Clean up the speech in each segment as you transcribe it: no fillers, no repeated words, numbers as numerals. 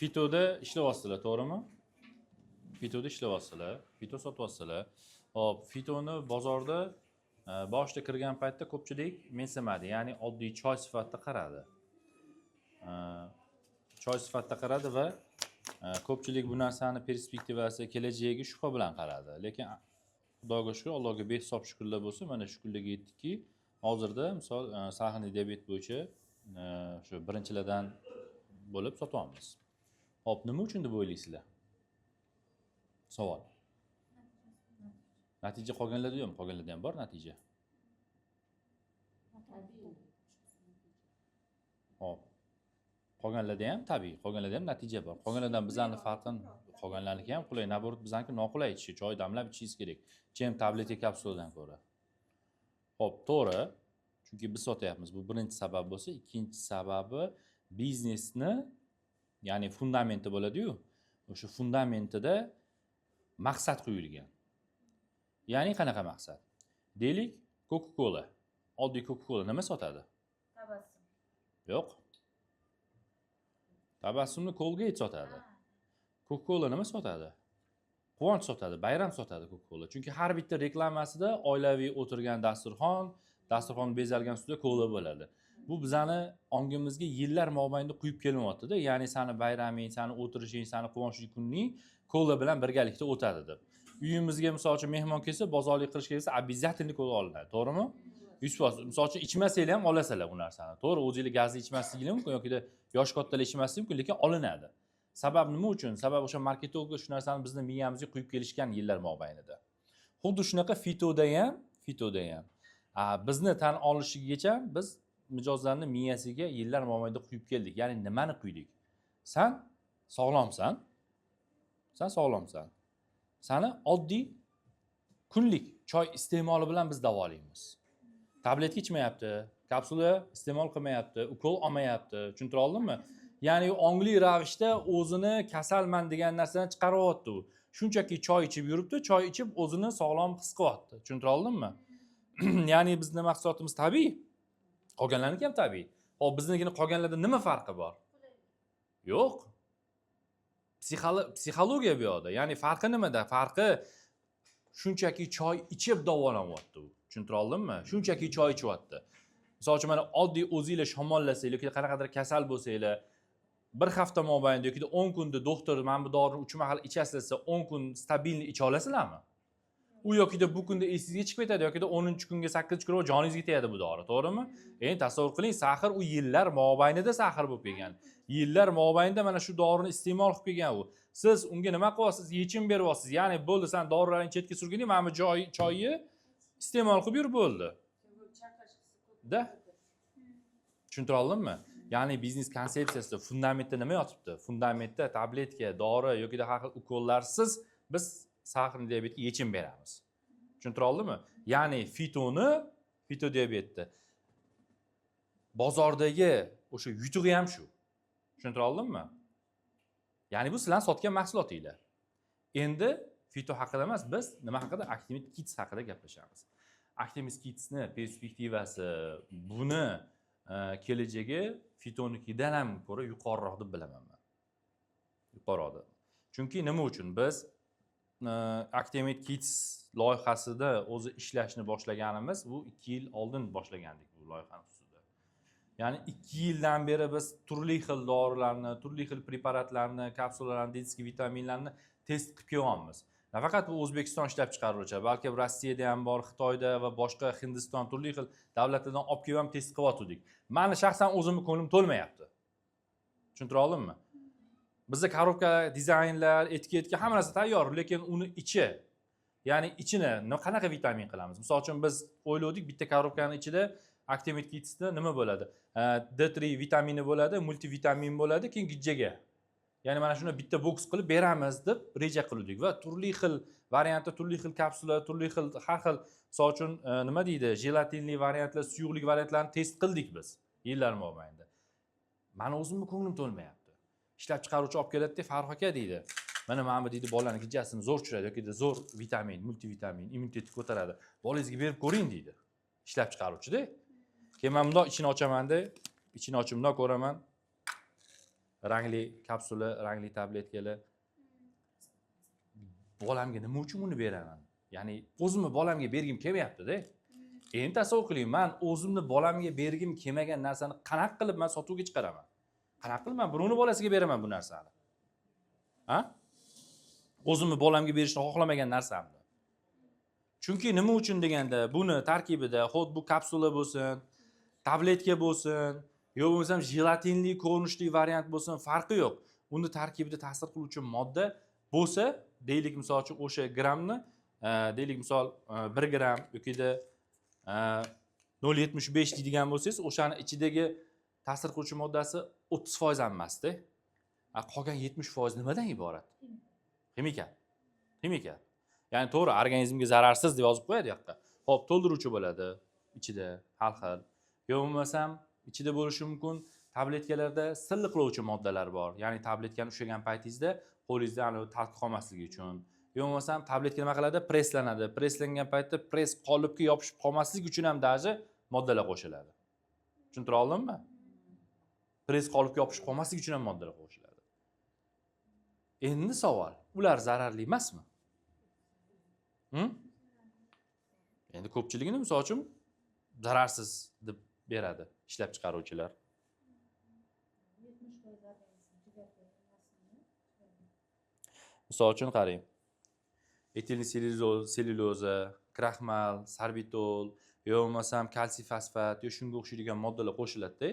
Fitoda ishlayapsizlar, to'g'rimi? Fitoda ishlayapsizlar, fito sotyapsizlar. Hop, fitoni bozorda boshida kirgan paytda ko'pchilik mensimadi, ya'ni oddiy choy sifatida qaradi. Choy sifatida qaradi va ko'pchilik bu narsani perspektivasi, kelajagiga shubha bilan qaradi. Lekin Xudoga shukr, Allohga behisob shukrlar bo'lsin, mana shu kunlarga yetdikki, hozirda misol sahni diabet bo'yicha shu birinchilardan bo'lib sotyapmiz. Hop, nima uchun deb o'ylaysizlar? Savol. Natija qolganlarda ham, qolganlarda ham bor natija. Hop. Qolganlarda ham tabiiy, qolganlarda ham natija bor. Qolganlardan bizlarning farqin, qolganlarniki ham qulay, naborot bizaniki noqulay ichishi, choy damlab ichishingiz kerak. Chem tabletka kapsuladan ko'ra. Hop, to'g'ri. Chunki biz sotyapmiz. Bu birinchi sabab bo'lsa, ikkinchi sababi biznesni, ya'ni fundamenti bo'ladi-yu. O'sha fundamentida maqsad qo'yilgan. Ya'ni qanaqa maqsad? Deylik, Coca-Cola. Oddiy Coca-Cola nima sotadi? Tabassum. Yo'q. Tabassumni Colgate sotadi. Coca-Cola nima sotadi? Quvonch sotadi, bayram sotadi Coca-Cola. Chunki har bitta reklamasida oilaviy o'tirgan dasturxon bezalgan ustida kola bo'ladi. Bu bizani ongimizga yillar mobaynida quyib kelmoqda-da, ya'ni sani bayraming, sani o'tirishing, sani quvonchli kuning kola bilan birgalikda o'tadi deb. Uyimizga misol uchun mehmon kelsa, bozorlik qilish kelsa, обязательно kola olinadi, to'g'rimi? 100%. Misol uchun ichmasanglar ham olasizlar bu narsani. To'g'ri, o'zingizlar gazli ichmasliginglar mumkin yoki yosh kattalar ichmasligi mumkin, lekin olinadi. Sabab nima uchun? Sabab o'sha marketologlar shu narsani bizni miyamizga quyib kelishgan yillar mobaynida. Xuddi shunaqa fitoda ham bizni tan olishigacha biz mijozlarning miyasiga yillar mobaynida quyib keldik. Ya'ni nimani quydik? Sen sog'lomsan. Sani oddiy kunlik choy iste'moli bilan biz davolaymiz. Tabletka ichmayapti, kapsula iste'mol qilmayapti, ukol olmayapti. Tushuntira oldimmi? Ya'ni ongli ravishda o'zini kasalman degan narsadan chiqaryapti u. Shunchaki choy ichib yuribdi, choy ichib o'zini sog'lom his qilyapti. Tushuntira oldimmi? Ya'ni bizning mahsulotimiz tabiiy. Qolganlarniki ham tabiiy. Hop, biznikini qolganlarda nima farqi bor? Yo'q. Psixologiya bu yoqda. Ya'ni farqi nimada? Farqi shunchaki choy ichib davolanyapti u. Tushuntira oldimmi? Shunchaki choy ichyapti. Misol uchun mana oddiy o'zingizlar shamollasangiz yoki qanaqadir kasal bo'lsanglar, bir hafta mobaynida yoki 10 kunda doktor mana bu dorini 3 mahal ichasiz desa 10 kun stabilni icha olasizlarmi? U yoki bu kunda esingizga chiqib ketadi yoki 10-kunga 8-kunga joningizga tegadi bu dori, to'g'rimi? Endi tasavvur qiling, sahr u yillar mobaynida sahr bo'lib kelgan. Yillar mobaynida mana shu dorini iste'mol qilib kelgan u. Siz unga nima qilyapsiz? Yechim beryapsiz. Ya'ni bo'ldi, sen dorilarni chetga surganding, mana bu choyni iste'mol qilib yur bo'ldi. Da? Tushuntira oldimmi? Ya'ni biznes konsepsiyasida fundamentda nima yotibdi? Fundamentda tabletka, dori yoki har xil ukollarsiz biz sahrni diabetga yechim beramiz. Tushuntira oldimmi? Ya'ni fito diabetda bozordagi o'sha yutug'i ham shu. Tushuntira oldimmi? Ya'ni bu sizlar sotgan mahsulotinglar. Endi fito haqida emas, biz nima haqida? Actimate Kids haqida gaplashamiz. Actimate Kidsni perspektivasi, buni kelajagi fitonikidan ham ko'ra yuqoriroq deb bilaman men. Yuqoriroq. Chunki nima uchun biz Actimate Kids loyihasida o'zi ishlashni boshlaganimiz bu 2 yil oldin boshlagandik bu loyihani ustida. Ya'ni 2 yildan beri biz turli xil dorilarni, turli xil preparatlarni, kapsulalarni, detskiy vitaminlarni test qilib kelyapmiz. Nafaqat bu O'zbekiston ishlab chiqaruvchi, balki Rossiyada ham bor, Xitoyda va boshqa Hindiston turli xil davlatlardan olib kelib ham test qilyotdik. Meni shaxsan o'zimni ko'nglim to'lmayapti. Tushuntira oldimmi? Bizda korobka, dizaynlar, etiketka hamma narsa tayyor, lekin uni ichi, ya'ni ichini qanaqa vitamin qilamiz? Misol uchun biz o'yladik, bitta korobkaning ichida Actimate Kidsda nima bo'ladi? D3 vitamini bo'ladi, multivitamin bo'ladi, keyin gijjaga. Ya'ni mana shuni bitta boks qilib beramiz deb reja qildik va turli xil variantda, turli xil kapsula, turli xil har xil, misol uchun nima deydi, jelatinli variantlar, suyuqlik variantlarini test qildik biz yillar mobaynida. Meni o'zimni ko'nglim to'lmayapti. Ishlab chiqaruvchi olib keladi-da, Farruh aka deydi. Mana bu deydi, bolalarning gijjasini zo'r tushiradi yoki zo'r vitamin, multivitamin, immunitetni ko'taradi. Bolangizga berib ko'ring deydi. Ishlab chiqaruvchi-da. Keyin men bundoq ichini ochaman-da, ichini ochib bundoq ko'raman. rangli kapsula, rangli tabletkalar. Bolamga nima uchun uni beraman? Ya'ni o'zimni bolamga bergim kelmayapti-da. Endi tasavvur qiling, men o'zimni bolamga bergim kelmagan narsani qanaqa qilib men sotuvga chiqaraman? Qanaqa qilib men birovni bolasiga beraman bu narsani? Ha? O'zimni bolamga berishni xohlamagan narsamni. Chunki nima uchun deganda, buni tarkibida xuddi bu kapsula bo'lsin, tabletka bo'lsin, yo bo'lmasam jelatinli ko'rinishli variant bo'lsin, farqi yo'q. Uni tarkibida ta'sir qiluvchi modda bo'lsa, deylik misol uchun o'sha grammni, deylik misol 1 gram yokida 0,75 deydigan bo'lsangiz, o'shani ichidagi ta'sir qiluvchi moddasi 30% ham emasda. Qolgan 70% nimadan iborat? Ximika. Ximika. Ya'ni to'g'ri, organizmga zararsiz deb yozib qo'yadi yoqqa. Xo'p, to'ldiruvchi bo'ladi ichida har xil. Yo bo'lmasam ichida bo'lishi mumkin tabletkalarda silliqlovchi moddalar bor. Ya'ni tabletkani ushlagan paytingizda qo'lingizda talqi qolmasligi uchun. Yo bo'lmasam tabletka nima qiladi? Preslanadi. Preslangan paytda press qolipga yopishib qolmasligi uchun ham daji moddalar qo'shiladi. Tushuntira oldimmi? Press qolipga yopishib qolmasligi uchun ham moddalar qo'shiladi. Endi savol, ular zararli emasmi? Endi ko'pchiligini misol uchun zararsiz deb beradi ishlab chiqaruvchilar. Misol uchun qarang. Etilni sellyuloza, kraxmal, sorbitol, yo bo'lmasam kalsiy fosfat, yo shunga o'xshaydigan moddalar qo'shiladi-da,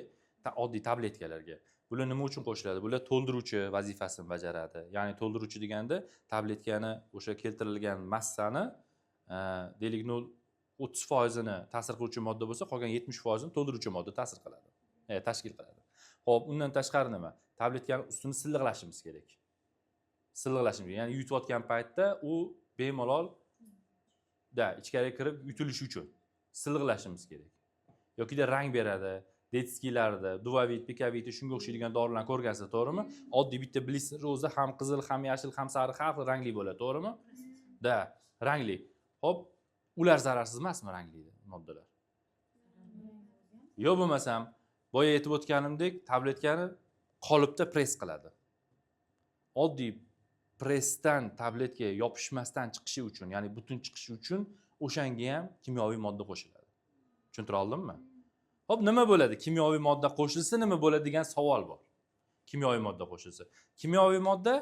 oddiy tabletkalarga. Bular nima uchun qo'shiladi? Bular to'ldiruvchi vazifasini bajaradi. Ya'ni to'ldiruvchi deganda tabletkani o'sha keltirilgan massani, deylik 30% ni ta'sir qiluvchi modda bo'lsa, qolgan 70% ni to'ldiruvchi modda ta'sir qiladi. Tashkil qiladi. Xo'p, undan tashqari nima? Tabletkani ustini silliqlashimiz kerak. Silliqlashimiz, ya'ni yutayotgan paytda u bemalol ichkariga kirib yutilishi uchun silliqlashimiz kerak. Yokida rang beradi. Detskilarda, Duvavit, Pikavit shunga o'xshaydigan dorilarni ko'rgansiz, to'g'rimi? Oddiy bitta blister o'zi ham qizil, ham yashil, ham sariq, har xil rangli bo'ladi, to'g'rimi? Rangli. Hop, ular zararsiz emasmi rangli moddalar? Yo bo'lmasam, boya aytib o'tganimdek, tabletkani qolipda press qiladi. Oddiy pressdan tabletga yopishmasdan chiqishi uchun, ya'ni butun chiqishi uchun o'shanga ham kimyoviy modda qo'shiladi. Tushuntira oldimmi? Hop, nima bo'ladi? Kimyoviy modda qo'shilsa nima bo'ladi degan savol bor. Kimyoviy modda qo'shilsa. Kimyoviy modda,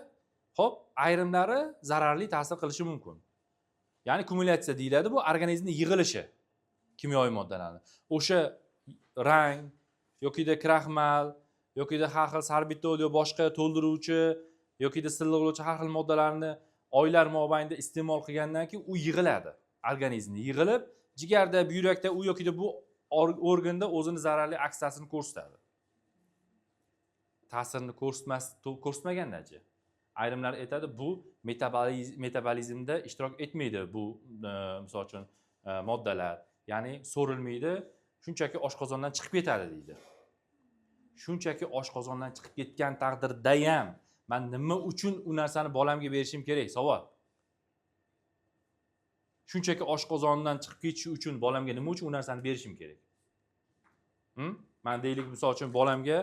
hop, ayrimlari zararli ta'sir qilishi mumkin. Ya'ni kumulyatsiya deyiladi, bu organizmning yig'ilishi kimyoviy moddalarni. O'sha rang yokida kraxmal, yokida har xil sorbitol yo boshqa to'ldiruvchi yokida silliqlovchi har xil moddalarni oylar mobaynida iste'mol qilgandan keyin u yig'iladi. Organizmda yig'ilib, jigarda, buyrakda u yokida bu organda o'zini zararli aksiyasini ko'rsatadi. Ta'sirini ko'rsatmagandachi. Ayrimlar aytadi, bu metabolizmda ishtirok etmaydi bu, misol uchun, moddalar. Ya'ni so'rilmaydi, shunchaki oshqozondan chiqib ketadi deydi. Shunchaki oshqozondan chiqib ketgan taqdirda ham men nima uchun u narsani bolamga berishim kerak? Savol. Shunchaki oshqozondan chiqib ketishi uchun bolamga nima uchun u narsani berishim kerak? Men deylik misol uchun bolamga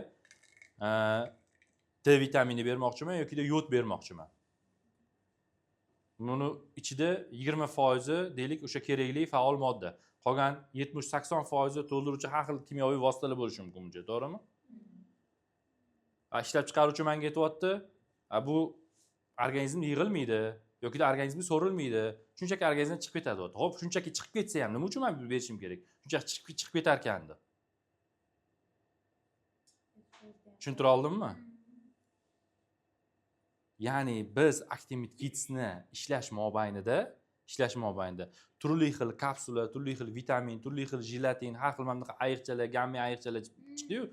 D vitamini bermoqchiman yoki yod bermoqchiman. Buni ichida 20% deylik o'sha kerakli faol modda. Qolgan 70-80% to'ldiruvchi har xil kimyoviy vositalar bo'lishi mumkin buncha, to'g'rimi? Ishlab chiqaruvchi menga aytayapti, bu organizmda yig'ilmaydi yoki organizmga so'rilmaydi. Shunchaki organizmdan chiqib ketadi. Xo'p, shunchaki chiqib ketsa ham nima uchun men berishim kerak? Shunchaki chiqib ketar ekandi. Tushuntira oldimmi? Ya'ni biz Actimate Kids'ni ishlash mobaynida turli xil kapsula, turli xil vitamin, turli xil jelatin, har xil mana ayiqchalar, gamma ayiqchalar chiqdi-yu,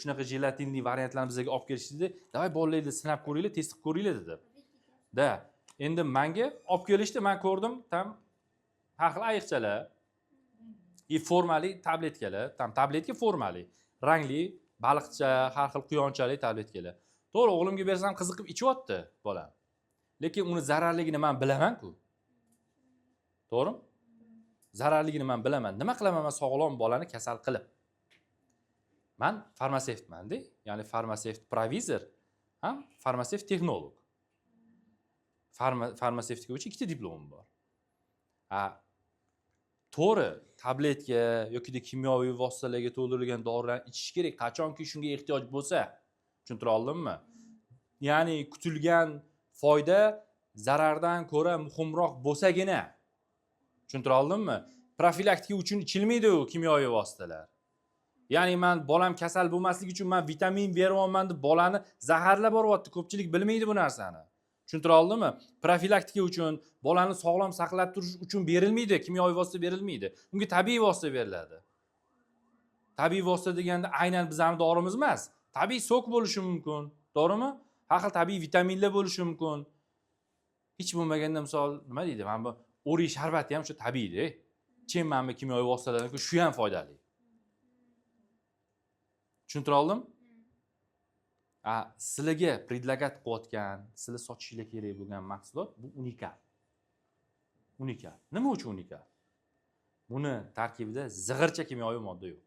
shunaqa jelatinli variantlarni bizga olib kelishdi. Davay bolalarni sinab ko'ringlar, test qilib ko'ringlar dedi. Endi menga olib kelishdi, men ko'rdim, tam har xil ayiqchalar, formali tabletkalar, tabletka formali, rangli, baliqcha, har xil quyonchali tabletkalar. To'g'ri, o'g'limga bersam qiziqib ichyapti bolam. Lekin uni zararligini men bilaman-ku. To'g'rimi? Zararligini men bilaman. Nima qilaman men sog'lom bolani kasal qilib? Men farmatsevtman-da, ya'ni farmatsevt provizor. ham farmatsevt texnolog. Farmatsevtika bo'yicha 2 ta diplomim bor. To'g'ri, tabletka yoki kimyoviy vositalarga to'ldirilgan dorilarni ichish kerak, qachonki shunga ehtiyoj bo'lsa. Tushuntira oldimmi? Ya'ni kutilgan foyda zarardan ko'ra muhimroq bo'lsagina. Tushuntira oldimmi? Profilaktika uchun ichilmaydi u kimyoviy vositalar. Ya'ni men bolam kasal bo'lmasligi uchun men vitamin beryapman deb bolani zaharlab boryapti. Ko'pchilik bilmaydi bu narsani. Tushuntira oldimmi? Profilaktika uchun, bolani sog'lom saqlab turish uchun berilmaydi, kimyoviy vosita berilmaydi. Unga tabiiy vosita beriladi. Tabiiy vosita deganda aynan bizning dorimiz emas. Tabiiy sok bo'lishi mumkin, to'g'rimi? Har xil tabiiy vitaminlar bo'lishi mumkin. Hech bo'lmaganda misol nima deydi? Mana bu o'rik sharbati ham shu tabiiy-da. Chem mana bu kimyoviy vositalardan shu ham foydali. Tushuntira oldim? Sizlarga predlagat qilayotgan, sizlar sotishinglar kerak bo'lgan mahsulot bu unikal. Unikal. Nima uchun unikal? Buni tarkibida zig'ircha kimyoviy modda yo'q.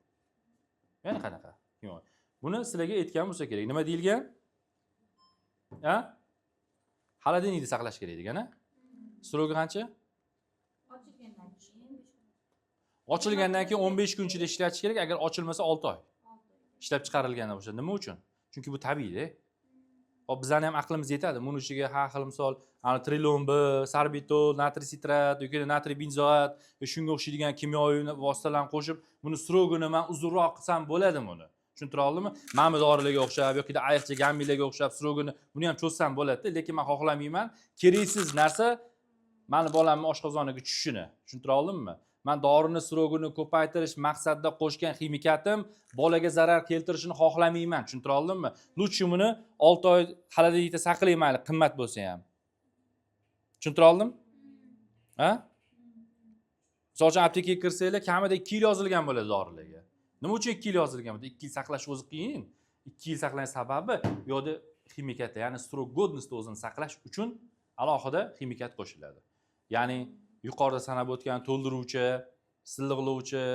Ya'ni qanaqa? Kimyoviy. Buni sizlarga aytgan bo'lsa kerak. Nima deyilgan? Xolodilnikda saqlash kerak degan-a? Srogi qancha? Ochilgandan keyin 15 kun ichida ishlatish kerak, agar ochilmasa 6 oy. Ishlab chiqarilgandan bo'lsa, nima uchun? Chunki bu tabiiy-da. Hop bizlarning ham aqlimiz yetadi. Buning ichiga har xil misol, trilon B, sorbitol, natriy sitrat yoki natriy benzoat va shunga o'xshaydigan kimyoviy vositalarni qo'shib, buni srogini men uzunroq qilsam bo'ladi buni. Tushuntira oldimmi? Mana dorilarga o'xshab yoki ayiqcha gammilarga o'xshab srogini buni ham cho'zsam bo'ladi, lekin men xohlamayman keraksiz narsa meni bolamning oshqozoniga tushishini. Tushuntira oldimmi? Men dorini srogini ko'paytirish maqsadida qo'shgan ximikatim bolaga zarar keltirishini xohlamayman. Tushuntira oldimmi? Lutchi buni 6 oy xolodilnikda saqlay mayli, qimmat bo'lsa ham. Tushuntira oldim? Ha? Misol uchun aptekaga kirsanglar, kamida 2 yil yozilgan bo'ladi dorilarga. Nima uchun 2 yil yozilgan bo'ladi? 2 yil saqlash o'zi qiyin. 2 yil saqlash sababi yo'da ximikatda, ya'ni srog godnostni o'zini saqlash uchun alohida ximikat qo'shiladi. Ya'ni yuqorida sanab o'tgan to'ldiruvchi, silliqlovchi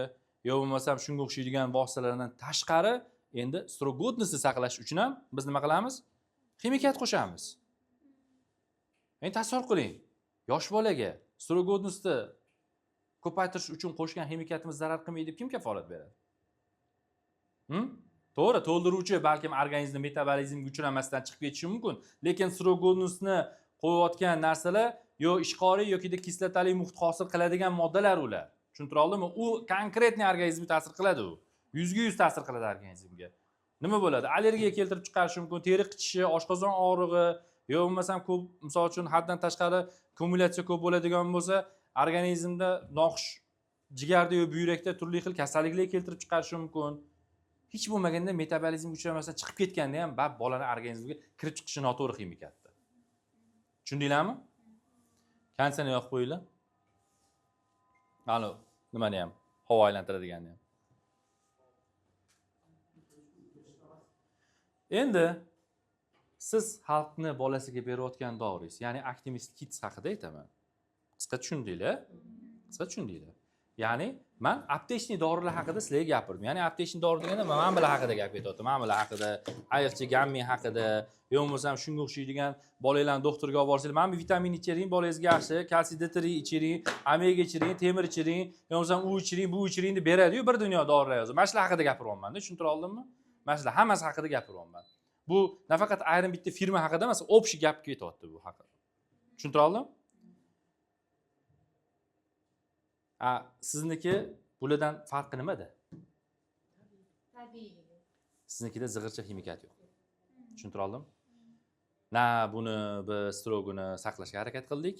yo bo'lmasam shunga o'xshaydigan vositalardan tashqari endi srog godnostni saqlash uchun ham biz nima qilamiz? Ximikat qo'shamiz. Endi tasavvur qiling. Yosh bolaga srog godnostni ko'paytirish uchun qo'shgan ximikatimiz zarar qilmaydi deb kim kafolat beradi? To'g'ri, to'ldiruvchi balkim organizmda metabolizmga uchramasdan chiqib ketishi mumkin, lekin srog godnostni qo'yayotgan narsalar yo ishqoriy yoki kislotali muhit hosil qiladigan moddalar ular. Tushuntira oldimmi? U konkretniy organizmga ta'sir qiladi u. 100% ta'sir qiladi organizmga. Nima bo'ladi? Allergiya keltirib chiqarishi mumkin, teri qichishi, oshqozon og'rig'i, yo bo'lmasam ko'p, misol uchun haddan tashqari kumulyatsiya ko'p bo'ladigan bo'lsa, organizmda noxush jigarda yo buyrakda turli xil kasalliklar keltirib chiqarishi mumkin. Hech bo'lmaganda metabolizmga uchramasdan chiqib ketganda ham bolaning organizmiga kirib chiqishi noto'g'ri ximikatda. Tushundinglarmi? Kansani yoqib qo'yinglar. Mana nimani ham havo aylantiradiganni ham. Endi siz xalqni bolasiga berayotgan doringiz, ya'ni Actimist Kids haqida aytaman. Qisqa tushundinglar? Qisqa tushundinglar. Ya'ni men aptechniy dorilar haqida sizlarga gapirdim. Ya'ni aptechniy dori deganda men bular haqida gap ketyapti. Men bular haqida, ayiqcha gammi haqida, yo bo'lmasam shunga o'xshaydigan bolalarni doktorga olib borsanglar, men vitamin ichiring, bolangizga yaxshi, kalsiy D3 ichiring, omega ichiring, temir ichiring, yo bo'lmasam u ichiring, bu ichiring deb beradi-yu bir dunyo dorilar yozib. Men shular haqida gapiryapman-da, tushuntira oldimmi? Men shular hammasi haqida gapiryapman. Bu nafaqat ayrim bitta firma haqida emas, общий gap ketyapti bu haqida. Tushuntira oldim? Sizniki bulardan farqi nimada? Tabiiy. Siznikida zig'ircha ximikat yo'q. Tushuntira oldim? Na buni biz strogini saqlashga harakat qildik,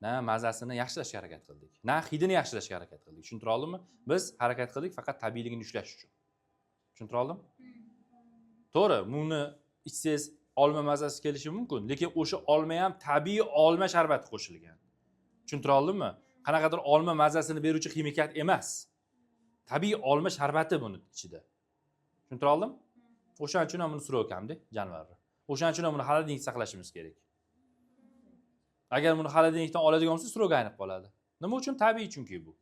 na mazasini yaxshilashga harakat qildik, na hidini yaxshilashga harakat qildik. Tushuntira oldimmi? Biz harakat qildik faqat tabiiyligini ushlash uchun. Tushuntira oldim? To'g'ri, buni ichsangiz olma mazasi kelishi mumkin, lekin o'sha olma ham tabiiy olma sharbati qo'shilgan. Tushuntira oldimmi? Qanaqadir olma mazasini beruvchi ximikat emas. Tabiiy olma sharbati buni ichida. Tushuntira oldim? O'shaning uchun ham buni srokamda jonivorlar. O'shaning uchun ham buni xolodilnikda saqlashimiz kerak. Agar buni xolodilnikdan oladigan bo'lsa, srog aynib qoladi. Nima uchun? Tabiiy chunki bu.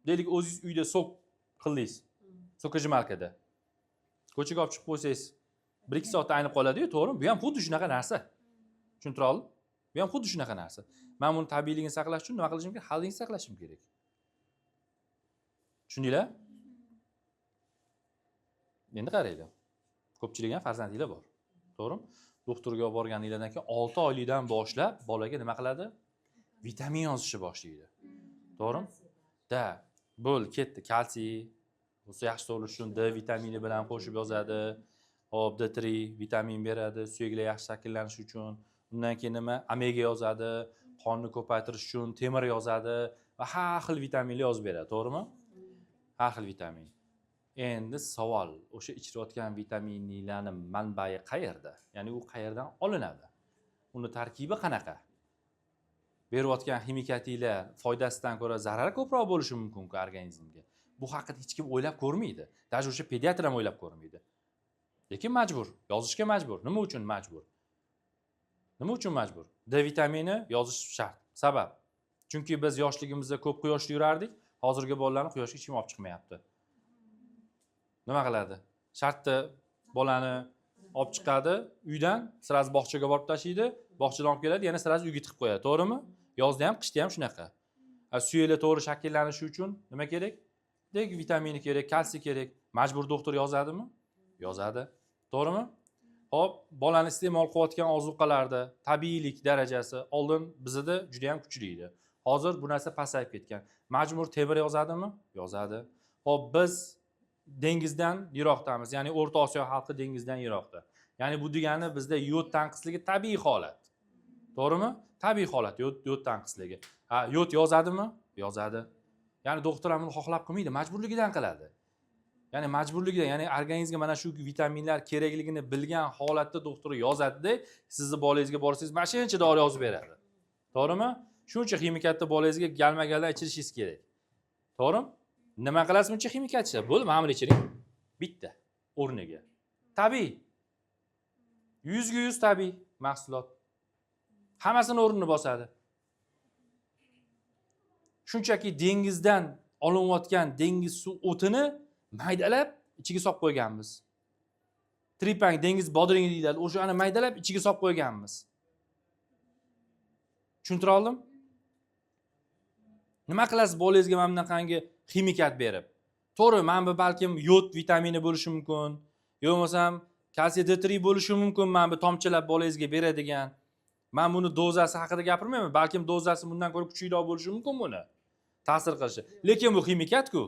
Deylik, o'zingiz uyda sok qildingiz. So'kajimalkada. Ko'chaga olib chiqib qo'ysangiz, 1-2 soatda aynib qoladi-yu, to'g'rimi? Bu ham xuddi shunaqa narsa. Tushuntira oldim? Bu ham xuddi shunaqa narsa. Men buni tabiiyligini saqlash uchun nima qilishim kerak? Xalingni saqlashim kerak. Tushundinglar? Endi qaranglar. Ko'pchilik ham farzandinglar bor. To'g'rimi? Doktorga olib borganinglardan keyin 6 oylikdan boshlab bolaga nima qiladi? Vitamin yozishni boshlaydi. To'g'rimi? Da, bo'l, ketdi, kalsiy, bo'lsa yaxshi tug'ilish uchun D vitamini bilan qo'shib yozadi. Hop, D3 vitamin beradi, suyaklar yaxshi shakllanishi uchun. Undan keyin nima? Omega yozadi, qonni ko'paytirish uchun temir yozadi va har xil vitaminlar yozib beradi, to'g'rimi? Har xil vitamin. Endi savol, o'sha ichirayotgan vitaminlarni manbai qayerda? Ya'ni u qayerdan olinadi? Uni tarkibi qanaqa? Berayotgan ximikatinglar foydasidan ko'ra zarari ko'proq bo'lishi mumkin-ku organizmga. Bu haqida hech kim o'ylab ko'rmaydi. Даже o'sha pediatr ham o'ylab ko'rmaydi. Lekin majbur, yozishga majbur. Nima uchun majbur? Nima uchun majbur? D vitamini yozish shart. Sabab. Chunki biz yoshligimizda ko'p quyoshda yurardik, hozirgi bolalarni quyoshga hech kim olib chiqmayapti. Nima qiladi? Shartda bolani olib chiqadi, uydan sirasi bog'chaga borib tashlaydi, bog'chadan olib keladi, yana sirasi uyga tiqib qo'yadi, to'g'rimi? Yozda ham, qishda ham shunaqa. Suyaklar to'g'ri shakllanishi uchun nima kerak? D vitamini kerak, kalsiy kerak. Majbur doktor yozadimi? Yozadi. To'g'rimi? Hop, bolani iste'mol qilayotgan ozuqalarda tabiiylik darajasi oldin bizda juda ham kuchli edi. Hozir bu narsa pasayib ketgan. Majbur temir yozadimi? Yozadi. Hop, biz dengizdan yiroqdamiz, ya'ni O'rta Osiyo xalqi dengizdan yiroqda. Ya'ni bu degani bizda yod tanqisligi tabiiy holat. To'g'rimi? Tabiiy holat yod tanqisligi. Yod yozadimi? Yozadi. Ya'ni doktor ham uni xohlab qilmaydi, majburligidan qiladi. Ya'ni majburligidan, ya'ni organizmga mana shu vitaminlar kerakligini bilgan holatda doktor yozadi-da, sizni bolangizga borsangiz, mana shuncha dori yozib beradi. To'g'rimi? Shuncha ximikatni bolangizga galma-galdan ichirishingiz kerak. To'g'rimi? Nima qilasiz buncha ximikatcha? Bo'ldi, mana buni ichiring. Bitta o'rniga. Tabiiy. 100% tabiiy mahsulot. Hammasini o'rnini bosadi. Shunchaki dengizdan olinayotgan dengiz suv o'tini maydalab ichiga solib qo'yganmiz. Tripang dengiz bodring deyiladi. O'shani maydalab ichiga solib qo'yganmiz. Tushuntira oldim? Nima qilasiz bolangizga mana bunaqangi ximikat berib? To'g'ri, mana bu balkim yod vitamini bo'lishi mumkin, yo bo'lmasam kalsiy D3 bo'lishi mumkin, mana bu tomchilab bolangizga beradigan. Men buni dozasi haqida gapirmayman, balkim dozasi bundan ko'ra kuchliroq bo'lishi mumkin buni. Ta'sir qilishi. Lekin bu ximikatku.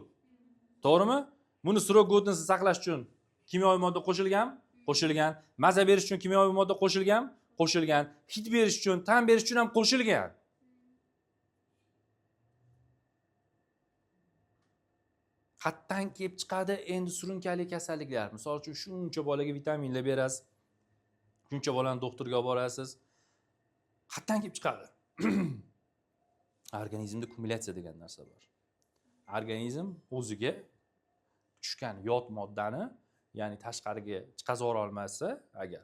To'g'rimi? Buni srok godnosini saqlash uchun kimyoviy modda qo'shilgan, qo'shilgan. Maza berish uchun kimyoviy modda qo'shilgan, qo'shilgan. Hid berish uchun, ta'm berish uchun ham qo'shilgan. Qatdan kelib chiqadi endi surunkali kasalliklar. Misol uchun shuncha bolaga vitaminlar berasiz. Shuncha bolani doktorga olib borasiz. Qatdan kelib chiqadi. Organizmda kumulyatsiya degan narsa bor. Organizm o'ziga tushgan yod moddani, ya'ni tashqariga chiqazora olmasa, agar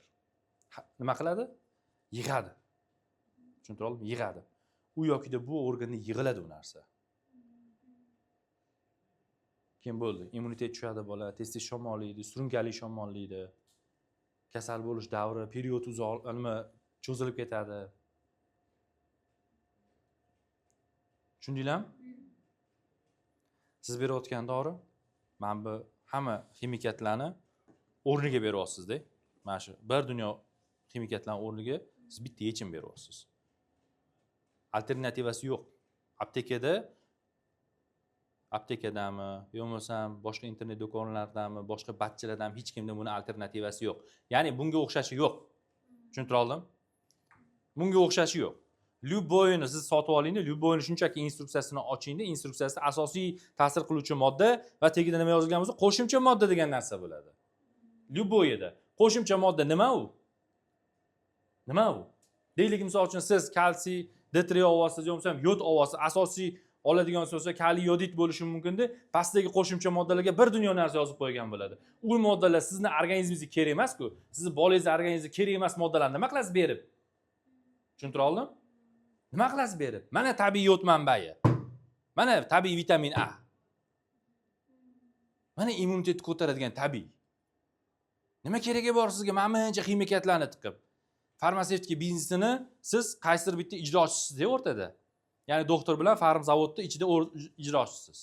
nima qiladi? Yig'adi. Tushuntira oldimmi? Yig'adi. U yokida bu organda yig'iladi u narsa. Keyin bo'ldi. Immunitet tushadi bola, tez-tez shamollaydi, surunkali shamollaydi. Kasal bo'lish davri, period uzoq, nima cho'zilib ketadi. Tushundinglarmi? Siz berayotgan dori, mana bu hamma ximikatlarni o'rniga beryapsiz-da. Mana shu bir dunyo ximikatlarning o'rniga siz bitta yechim beryapsiz. Alternativasi yo'q. Aptekadami, yo'qmasam boshqa internet do'konlaridami, boshqa batchilardan hech kimda buni alternativasi yo'q. Ya'ni bunga o'xshashi yo'q. Tushuntira oldim? Bunga o'xshashi yo'q. Lyuboyni siz sotib olingda, Lyuboyni shunchaki instruksiyasini ochingda, instruksiyasida asosiy ta'sir qiluvchi modda va tagida nima yozilgan bo'lsa, qo'shimcha modda degan narsa bo'ladi. Lyuboyda qo'shimcha modda nima u? Nima u? Deylik, misol uchun siz kalsiy D3 olyapsiz, yo'qsa yod olyapsiz, asosiy oladigan bo'lsa kaliy yodid bo'lishi mumkin-da, pastdagi qo'shimcha moddalarga bir dunyo narsa yozib qo'ygan bo'ladi. U moddalar sizni organizmingizga kerak emas-ku. Sizni bolangizning organizmiga kerak emas moddalarni nima qilasiz berib? Tushuntira oldim? Nima qilasiz berib? Mana tabiiy yod manbai. Mana tabiiy vitamin A. Mana immunitetni ko'taradigan tabiiy. Nima keragi bor sizga mancha ximikatlarni tiqib? Farmatsevtika biznesini siz qaysidir bitta ijrochisiz o'rtada. Ya'ni doktor bilan farm zavodda ichida ijrochisiz.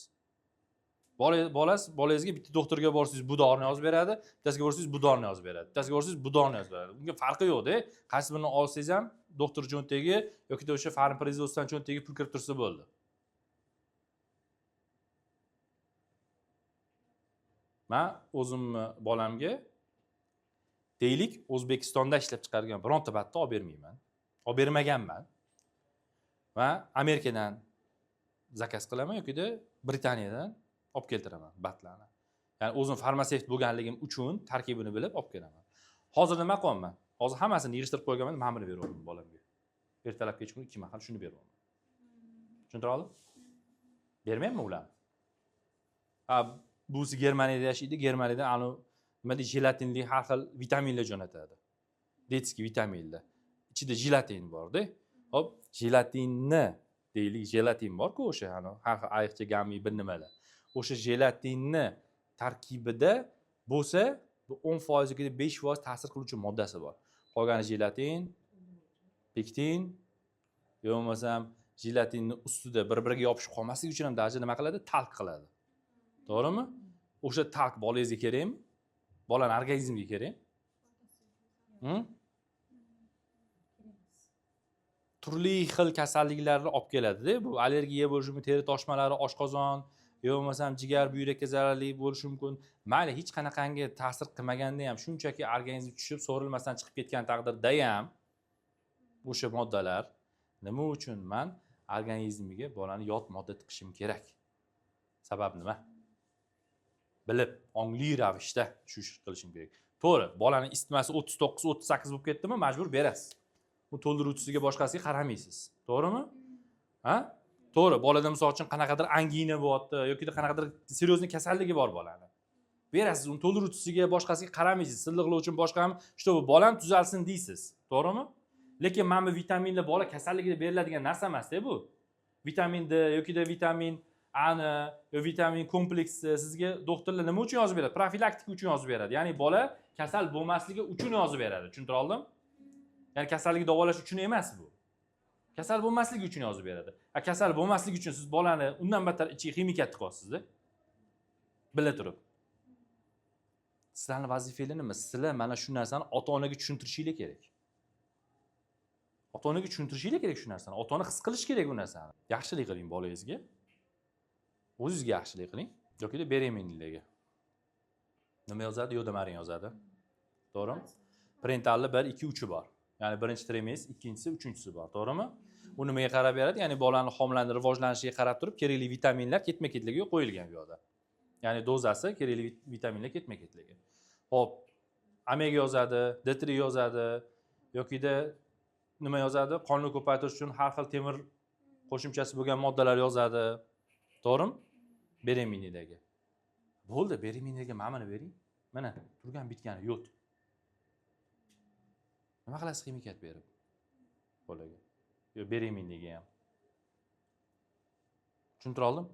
Bolangizga bitta doktorga borsangiz bu dorini yozib beradi, bittasiga borsangiz bu dorini yozib beradi, bittasiga borsangiz bu dorini yozib beradi. Bunga farqi yo'q-da. Qaysi birini olsangiz ham doktor cho'ntagi yoki o'sha farm производствоdan cho'ntagiga pul kirib tursa bo'ldi. Men o'zimni bolamga deylik O'zbekistonda ishlab chiqargan bironta batni olib bermayman. Olib bermaganman. Va Amerikadan zakaz qilaman yoki-da Britaniyadan olib keltiraman batlarni. Ya'ni o'zim farmatsevt bo'lganligim uchun tarkibini bilib olib kelaman. Hozir nima qilyapman? Hozir hammasini yig'ishtirib qo'yganman, mana buni beryapman bolamga. Ertalab kechqurun 2 mahal shuni beryapman. Tushuntira oldim? Bermayapman ularni. Busi Germaniyada yashaydi, Germaniyadan anu nima deydi, jelatinli har xil vitaminlar jo'natadi. Detskiy vitaminlar. Ichida jelatin bor-da. Hop, jelatinni deylik, jelatin bor-ku o'sha, har xil ayiqcha gammi bir nimalar. O'sha jelatinni tarkibida bo'lsa, bu 10% yoki 5% ta'sir qiluvchi moddasi bor. Qolgani jelatin, pektin, yo'q bo'lmasam jelatinni ustida bir-biriga yopishib qolmasligi uchun ham darajada nima qiladi? Talq qiladi. To'g'rimi? O'sha talq bolangizga kerakmi? Bolaning organizmiga kerakmi? Turli xil kasalliklarni olib keladi-da. Bu allergiya bo'lishi mumkin, teri toshmalari, oshqozon, yo'q bo'lmasam jigar, buyrakka zararli bo'lishi mumkin. Mayli, hech qanaqangi ta'sir qilmaganda ham shunchaki organizm tushib, so'rilmasdan chiqib ketgan taqdirda ham o'sha moddalar nima uchun men organizmiga bolani yot modda tiqishim kerak? Sabab nima? Bilib, ongli ravishda tushunish qilishim kerak. To'g'ri, bolaning isitmasi 39-38 bo'lib ketdimi, majbur berasiz. Bu to'ldiruvchisiga boshqasiga qaramaysiz. To'g'rimi? Ha? To'g'ri, bolada misol uchun qanaqadir angina bo'lyapti yoki qanaqadir seryozni kasalligi bor bolani. Berasiz, uni to'ldiruvchisiga boshqasiga qaramaysiz. Silliqli uchun boshqami, shu bolam tuzalsin deysiz. To'g'rimi? Lekin mana bu vitaminlar bola kasalligida beriladigan narsa emas-da bu. Vitamin D yoki vitamin A ni, vitamin kompleksi sizga doktorlar nima uchun yozib beradi? Profilaktika uchun yozib beradi. Ya'ni bola kasal bo'lmasligi uchun yozib beradi. Tushuntira oldim? Ya'ni kasallikni davolash uchun emas bu. Kasal bo'lmasligi uchun yozib beradi. Kasal bo'lmasligi uchun siz bolani undan battar ichiga ximikat tiqyapsiz-da. Bila turib. Sizlarning vazifangiz nima? Sizlar mana shu narsani ota-onaga tushuntirishinglar kerak. Ota-onaga tushuntirishinglar kerak shu narsani. Ota-ona his qilish kerak bu narsani. Yaxshilik qiling bolangizga. O'zingizga yaxshilik qiling yoki beremenliklarga. Nima yozadi? Yo'damaring yozadi. To'g'rimi? Parentalli 1, 2, 3 bor. Ya'ni birinchi trimestr, ikkinchisi, uchinchisi bor. To'g'rimi? U nimaga qarab beradi? Ya'ni bolaning homilaning rivojlanishiga qarab turib, kerakli vitaminlar ketma-ketligi qo'yilgan bu yerda. Ya'ni dozasi kerakli vitaminlar ketma-ketligi. Hop, omega yozadi, D3 yozadi yoki nima yozadi? Qonni ko'paytirish uchun har xil temir qo'shimchasi bo'lgan moddalar yozadi. To'g'rimi? Beremenlikdagi. Bo'ldi, beremenlikga mana bering. Mana turgan bitgani yo'q. Nima qilasiz ximikat berib bolaga? Yo beremenligiga ham. Tushuntira oldim?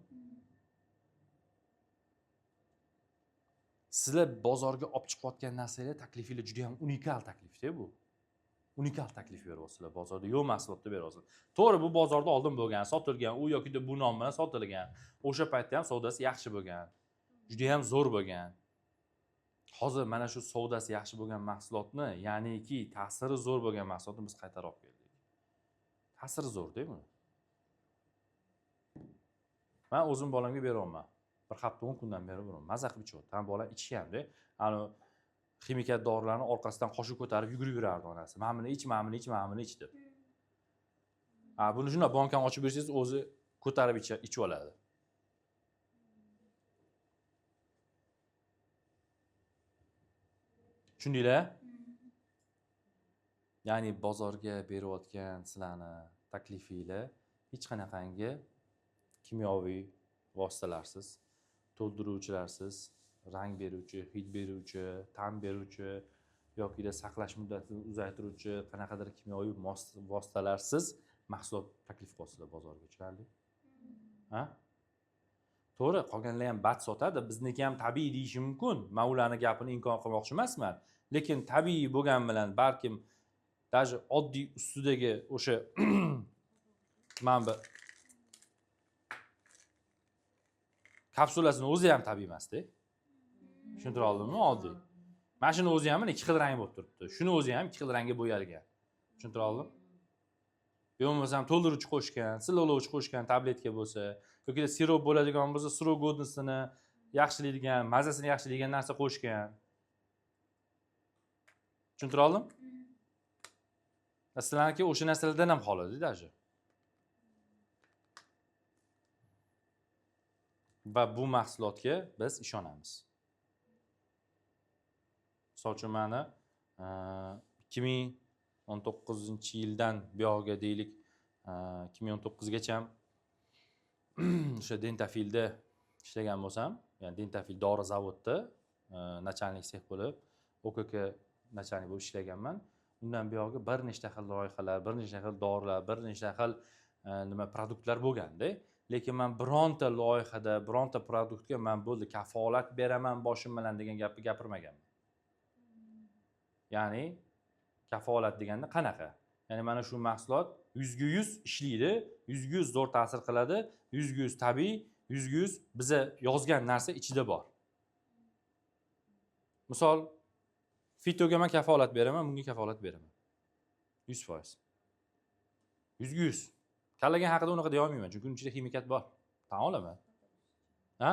Sizlar bozorga olib chiqayotgan narsalar taklifingiz juda ham unikal taklif-da bu. Unikal taklif beryapsizlar bozorda, yo'q mahsulotni beryapsizlar. To'g'ri, bu bozorda oldin bo'lgan, sotilgan, u yoki bu nom bilan sotilgan. O'sha paytda ham savdosi yaxshi bo'lgan. Juda ham zo'r bo'lgan. Hozir mana shu savdosi yaxshi bo'lgan mahsulotni, ya'niki ta'siri zo'r bo'lgan mahsulotni biz qaytarib olib keldik. Ta'siri zo'r-da buni. Men o'zim bolamga beryapman. Bir hafta 10 kundan beri buni maza qilib ichyapti. Ham bola ichishganda, ani ximikat dorilarni orqasidan qoshiq ko'tarib yugurib yurardi onasi. "Men buni ich, men buni ich, men buni ich" deb. Buni shunday bankani ochib bersangiz, o'zi ko'tarib ichib oladi. Tushundinglar? Ya'ni bozorga berayotgan sizlarni taklifinglar hech qanaqangi kimyoviy vositalarsiz, to'ldiruvchilarsiz, rang beruvchi, hid beruvchi, ta'm beruvchi yoki saqlash muddatini uzaytiruvchi qanaqadir kimyoviy vositalarsiz mahsulot taklif qilyapsizlar bozorga, tushunarli? Ha? to'g'ri, qolganlar ham bat sotadi, bizniki ham tabiiy deyishi mumkin. Men ularning gapini inkor qilmoqchi emasman, lekin tabiiy bo'lgan bilan balkim даже oddiy ustidagi o'sha mana bu kapsulasini o'zi ham tabiiy emasda. Tushuntira oldimmi? Oddiy. Mana shuni o'zi ham ikki xil rang bo'lib turibdi. Shuni o'zi ham ikki xil rangga bo'yalgan. Tushuntira oldim? Bo'lmasam to'ldiruvchi qo'shgan, silovlovchi qo'shgan tabletka bo'lsa, yoki sirop bo'ladigan bo'lsa, sirop godnisini yaxshilaydigan, mazasini yaxshilaydigan narsa qo'shgan. Tushuntira oldim? Sizlarniki o'sha narsalardan ham xoli даже. Va bu mahsulotga biz ishonamiz. Misol uchun mana 2019-yildan buyog'iga deylik 2019gacha o'sha Dentafilda ishlagan bo'lsam, ya'ni Dentafil dori zavodida nachalnik sex bo'lib, OKK nachalnik bo'lib ishlaganman. Undan buyog'iga bir nechta xil loyihalar, bir nechta xil dorilar, bir nechta xil produktlar bo'lganda, lekin men bironta loyihada, bironta produktga men bo'ldi kafolat beraman boshim bilan degan gapni gapirmaganman. Ya'ni kafolat deganda qanaqa? Ya'ni mana shu mahsulot 100% ishlaydi, 100% zo'r ta'sir qiladi, 100% tabiiy, 100% biza yozgan narsa ichida bor. Misol fitoga men kafolat beraman, bunga kafolat beraman. 100%. 100%. Kallagan haqida unaqa deya olmayman, chunki uning ichida ximikat bor. Tan olaman. Ha?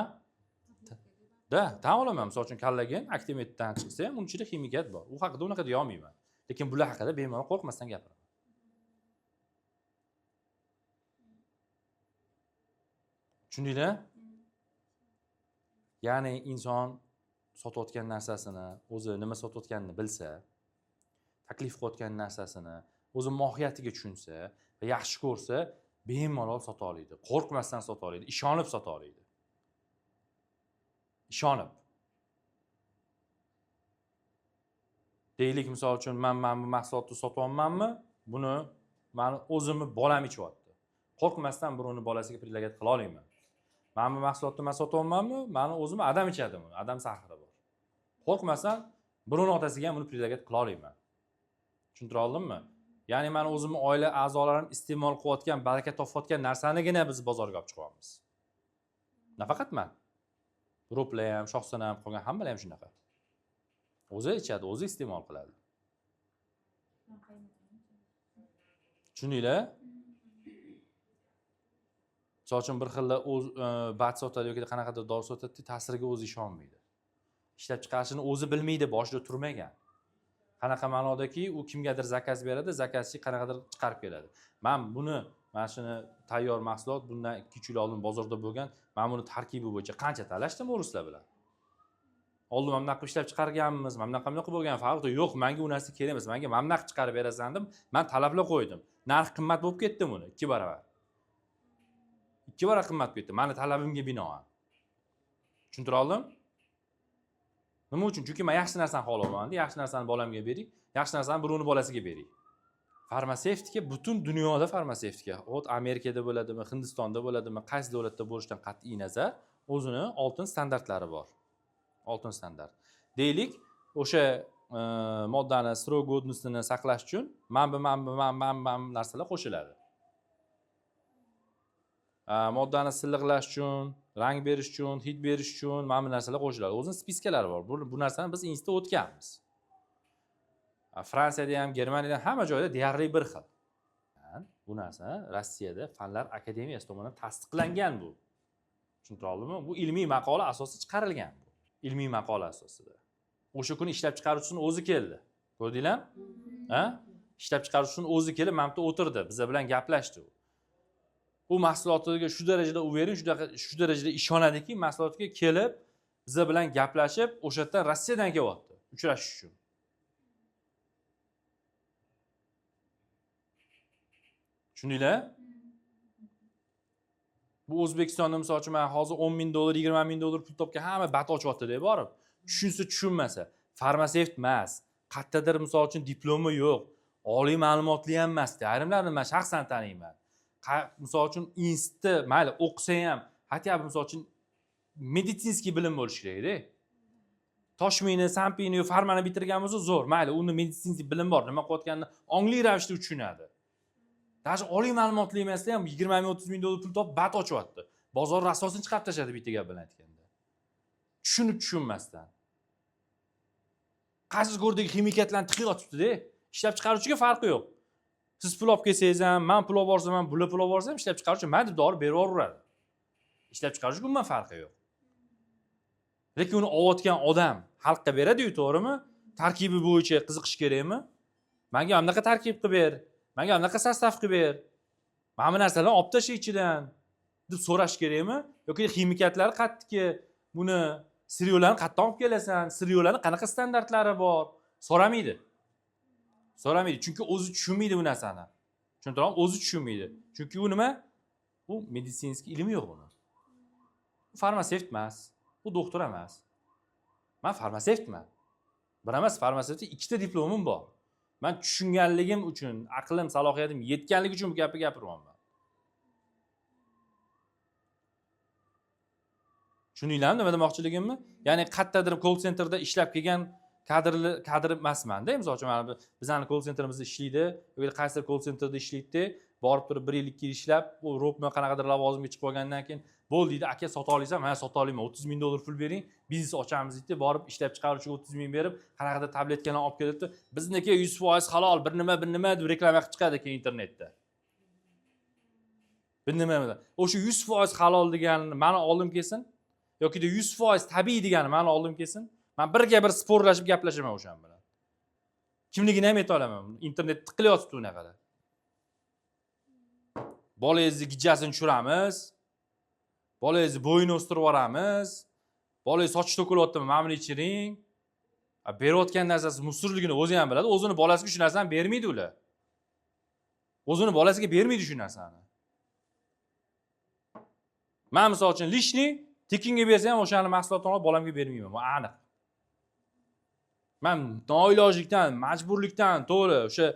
Tan olaman. Misol uchun kallagan Actimetdan chiqsa ham uning ichida ximikat bor. U haqida unaqa deya olmayman. Lekin bular haqida bemalol qo'rqmasdan gapiraman. Tushundinglar? Ya'ni inson sotayotgan narsasini, o'zi nima sotayotganini bilsa, taklif qilayotgan narsasini, o'zi mohiyatiga tushunsa va yaxshi ko'rsa, bemalol sota oladi. Qo'rqmasdan sota oladi, ishonib sota oladi. Ishonib. Deylik misol uchun men bu mahsulotni sotyapmanmi? Buni meni o'zimni bolam ichyapti. Qo'rqmasdan birovni bolasiga predlagat qila olaman. Men bu mahsulotni men sotyapmanmi? Meni o'zimni adam ichadi buni. Adam sahri bor. Qo'rqmasdan birovni otasiga ham buni predlagat qila olaman. Tushuntira oldimmi? Ya'ni men o'zimni oila a'zolarim iste'mol qilayotgan, baraka topayotgan narsanigina biz bozorga olib chiqamiz. Nafaqat men. Roplar ham, Shohsana ham, qolgan hammalar ham shunaqa. O'zi ichadi, o'zi iste'mol qiladi. Tushundinglar? Misol uchun bir xilda bat sotadi yoki qanaqadir dori sotadi, ta'siriga o'zi ishonmaydi. Ishlab chiqarishini o'zi bilmaydi, boshida turmagan. Qanaqa ma'nodaki, u kimgadir zakaz beradi, zakazchi qanaqadir chiqarib keladi. Men buni, mana shuni tayyor mahsulot bundan 2-3 yil oldin bozorda bo'lgan, men buni tarkibi bo'yicha qancha talashdim o'rislar bilan. Oldin mana bunaqa ishlab chiqarganmiz, mana bunaqa bo'lgan, farqi yo'q, menga u narsa kerak emas. Menga mana bunaqa chiqarib berasan deb, men talablar qo'ydim. Narx qimmat bo'lib ketdi buni, 2 barobar. 2 barobar qimmat ketdi, meni talabimga binoan. Tushuntira oldim? Nima uchun? Chunki men yaxshi narsani xohlayman, yaxshi narsani bolamga bering, yaxshi narsani birovni bolasiga bering. Farmatsevtika butun dunyoda farmatsevtika. Amerikada bo'ladimi, Hindistonda bo'ladimi, qaysi davlatda bo'lishidan qat'iy nazar, o'zini oltin standartlari bor. Oltin standart. Deylik, o'sha moddani srok godnostini saqlash uchun mana narsalar qo'shiladi. Moddani silliqlash uchun, rang berish uchun, hid berish uchun mana bu narsalar qo'shiladi. O'zining spiskalari bor. Bu narsani biz institutda o'tganmiz. Fransiyada ham, Germaniyada ham hamma joyda deyarli bir xil. Bu narsa Rossiyada Fanlar akademiyasi tomonidan tasdiqlangan bu. Tushuntira oldimmi? Bu ilmiy maqola asosida chiqarilgan bu. Ilmiy maqola asosida. O'sha kuni ishlab chiqaruvchining o'zi keldi. Ko'rdinglarmi? Ha? Ishlab chiqaruvchining o'zi kelib, mana bu yerda o'tirdi, bizlar bilan gaplashdi. U mahsulotiga shu darajada uvering, shu darajada ishonadiki, mahsulotiga kelib, bizlar bilan gaplashib, o'sha yerdan Rossiyadan kelyapti, uchrashish uchun. Tushundinglar? Bu O'zbekistonda misol uchun men hozir 10 ming dollar, 20 ming dollar pul topgan hamma bat ochyapti deb borib, tushunsa tushunmasa, farmatsevt emas, qayerdadir misol uchun diplomi yo'q, oliy ma'lumotli ham emas, ayrimlarni men shaxsan taniyman. Misol uchun institutda mayli o'qisa ham, hatto misol uchun meditsinskiy bilim bo'lishi kerak-da. Toshmiyni, Sampiyni, Farmani bitirgan bo'lsa zo'r. Mayli, uni meditsinskiy bilim bor, nima qilayotganini ongli ravishda tushunadi. Даже oliy ma'lumotli emasda ham 20 ming 30 ming dollar pul topib bat ochyapti. Bozor rasosini chiqarib tashladi bitta gap bilan aytganda. Tushunmasdan. Qaysiz go'rdagi ximikatlarni tiqiyotibdi-da. Ishlab chiqaruvchiga farqi yo'q. Siz pul olib kelsangiz ham, men pul olib borsam ham, bular pul olib borsa ham ishlab chiqaruvchi mayli dori berib yuboradi. Ishlab chiqaruvchiga umuman farqi yo'q. Lekin uni olayotgan odam xalqqa beradi-yu, to'g'rimi? Tarkibi bo'yicha qiziqish kerakmi? Menga ham bunaqa tarkib qilib ber, menga ham bunaqa sostav qilib ber. Mana bu narsalarni olib tasha ichidan deb so'rash kerakmi? Yoki ximikatlari qattiqki, buni siryolarni qayerdan olib kelasan? Siryolarning qanaqa standartlari bor? So'ramaydi. So'ramaydi, chunki o'zi tushunmaydi bu narsani. Tushuntiribmi? O'zi tushunmaydi. Chunki u nima? Bu meditsinskiy ilmi yo'q uni. Farmatsevt emas, u doktor emas. Men farmatsevtman. Bir emas, farmatsevtning ikkita diplomim bor. Men tushunganligim uchun, aqlim, salohiyatim yetganligi uchun bu gapni gapiryapman. Tushundinglarmi nima demoqchiligimni? Ya'ni qayerdadir call centerda ishlab kelgan kadr emasman-da. Masalan, mana bizning call centerimizda ishlaydi, yoki qaysidir call centerda ishlaydi, borib turib 1 yil 2 yil ishlab, u robmi qanaqadir lavozimga chiqib olgandan keyin bo'ldi deydi, aka sota olaysam, ha sota olaman, 30 ming dollar pul bering, biznes ochamiz deydi, borib ishlab chiqaruvchiga 30 ming berib, qanaqadir tabletkalarni olib kelibdi, bizniki 100% halol, bir nima deb reklama qilib chiqadi keyin internetda. Bir nima. O'sha 100% halol deganini meni oldim kelsin, yoki 100% tabiiy deganini meni oldim kelsin. Men birga bir sporlashib gaplashaman o'shan bilan. Kimligini ham ayta olaman. Internet tiqilyapti unaqada. Bolangizni gijasini tushiramiz. Bolangizni bo'yini o'stirib yuboramiz. Bolangiz soch to'kilyaptimi, mana buni ichiring. Berayotgan narsasi musurligini o'zi ham biladi. O'zini bolasiga shu narsani bermaydi ular. O'zini bolasiga bermaydi shu narsani. Men misol uchun lishni tekinga bersa ham o'shani mahsulotini olib bolamga bermayman. Bu aniq. Men noilojlikdan, majburlikdan to'g'ri o'sha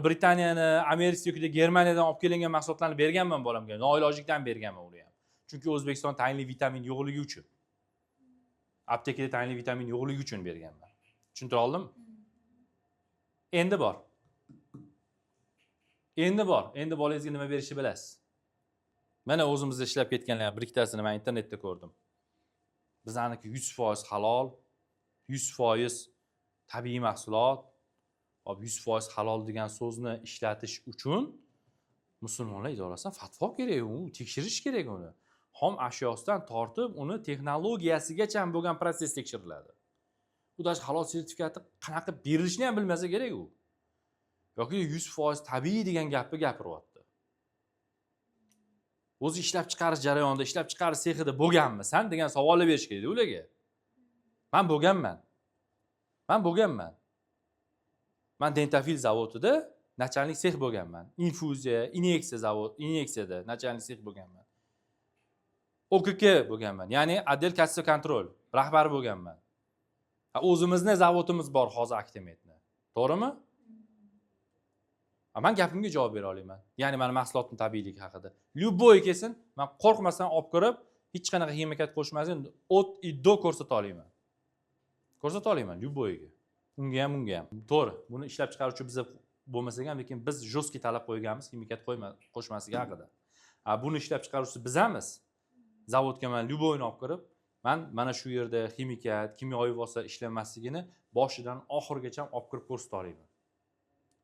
Britaniyani, Amerika yoki Germaniyadan olib kelingan mahsulotlarni berganman bolamga. Noilojlikdan berganman uni ham. Chunki O'zbekiston tayinli vitamin yo'qligi uchun. Aptekada tayinli vitamin yo'qligi uchun berganman. Tushuntira oldimmi? Endi bor. Endi bolangizga nima berishni bilasiz. Mana o'zimizda ishlab ketganlar bir ikkitasini men internetda ko'rdim. Bizniki 100% halol, 100% tabiiy mahsulot, 100% halol degan so'zni ishlatish uchun musulmonlar idorasidan fatvo kerak, u tekshirish kerak uni. Xom ashyosidan tortib, uni texnologiyasigacha bo'lgan proses tekshiriladi. U dash halol sertifikati qanaqa berilishini ham bilmasa kerak u. Yoki 100% tabiiy degan gapni gapiryapti. O'zi ishlab chiqarish jarayonida, ishlab chiqarish sexida bo'lganmisan degan savollar berish kerak ularga. Men bo'lganman. Men Dentafil zavodida nachalnik sex bo'lganman. Infuziya, inyeksiyada nachalnik sex bo'lganman. OKK bo'lganman. Ya'ni Adel Kassa Kontrol rahbari bo'lganman. O'zimizning zavodimiz bor hozir Aktemetni. To'g'rimi? Men gapimga javob bera olaman. Ya'ni meni mahsulotning tabiiyligi haqida. Lyuboy kelsin, men qo'rqmasdan olib kirib, hech qanaqa ximikat qo'shmasin, o't iddo ko'rsata olaman. Lyuboyga. Unga ham. To'g'ri, buni ishlab chiqaruvchi biz bo'lmasak ham, lekin biz jo'ski talab qo'yganmiz ximikat qo'shmasligi haqida. Buni ishlab chiqaruvchi bizamiz. Zavodga men Lyuboyni olib kirib, men mana shu yerda ximikat, kimyoviy vosita ishlanmasligini boshidan oxirigacha olib kirib ko'rsata olaman.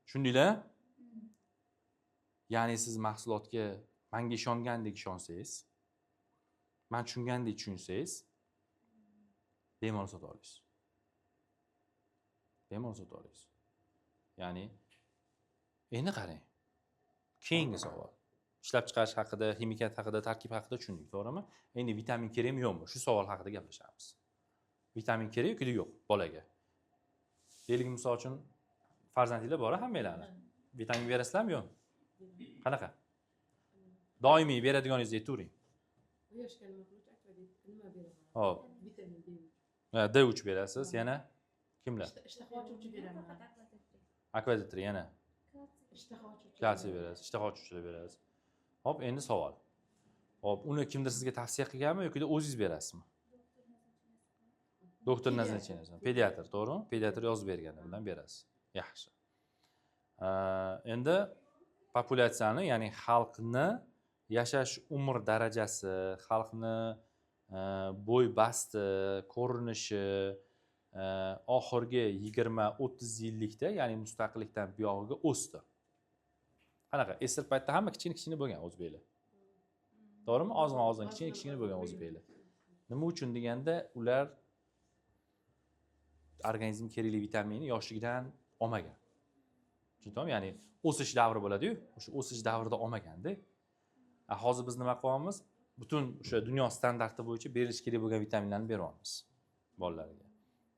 Tushundinglar? Ya'ni siz mahsulotga menga ishongandek ishonsangiz, men tushungandek tushunsangiz, bemalol sota olasiz. Ya'ni endi qarang. Keyingi savol. Ishlab chiqarish haqida, ximikat haqida, tarkib haqida tushundik, to'g'rimi? Endi vitamin kerakmi, yo'qmi? Shu savol haqida gaplashamiz. Vitamin kerak yoki yo'q bolaga? Deylik, misol uchun farzandinglar bor, hammanglarni. Vitamin berasizlarmi, yo'qmi? Qanaqa? Doimiy beradiganingizni aytavering. Yoshga nima beraman? Hop. Vitamin D. D3 berasiz, yana kimlar? Ishtaha ochuvchi beraman. Akvadiatr yana. Ishtaha ochuvchi. Kalsiy berasiz, ishtaha ochuvchilar berasiz. Hop, endi savol. Hop, uni kimdir sizga tavsiya qilganmi yoki o'zingiz berasizmi? Doktor назначениеsi, pediatr, to'g'rimi? Pediatr yozib bergani bilan berasiz. Yaxshi. Endi populyatsiyani, ya'ni xalqni yashash umr darajasi, xalqni bo'y basti, ko'rinishi oxirgi 20-30 yillikda, ya'ni mustaqillikdan buyog'iga o'sdi. Qanaqa? Esir paytda hamma kichkina bo'lgan o'zbeklar. To'g'rimi? Ozg'in kichkina bo'lgan o'zbeklar. Nima uchun deganda, ular organizm kerakli vitaminni yoshligidan olmagan. Tushundingmi? Ya'ni o'sish davri bo'ladi-yu, o'sha o'sish davrida olmaganda. Hozir biz nima qilyapmiz? Butun o'sha dunyo standarti bo'yicha berilish kerak bo'lgan vitaminlarni beryapmiz bolalarga.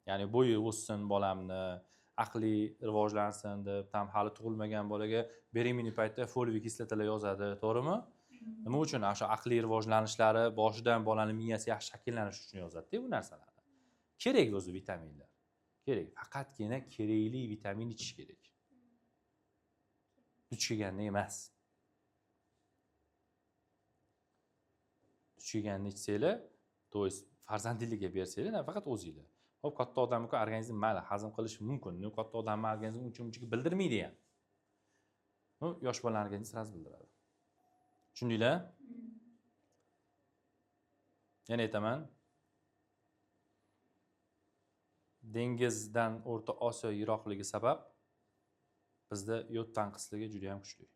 Ya'ni bo'yi o'ssin bolamni, aqli rivojlansin deb, tam hali tug'ilmagan bolaga beremenniy paytda foliyaviy kislotalar yozadi, to'g'rimi? Nima uchun? O'sha aqliy rivojlanishlari, boshidan bolaning miyasi yaxshi shakllanishi uchun yozadi-da bu narsalarni. Kerak o'zi vitaminlar. Kerak. Faqatgina kerakli vitamin ichish kerak. Duch kelganda emas. Duch kelganda ichsanglar, to есть farzandingizga bersanglar, nafaqat o'zingizlar. Hop, katta odamga organizm mayli hazm qilishi mumkin. Katta odamning organizmi uncha bildirmaydi ham. Yosh bolaning organizmi sira bildiradi. Tushundinglar? Yana aytaman. Dengizdan O'rta Osiyo yiroqligi sabab bizda yod tanqisligi juda ham kuchli.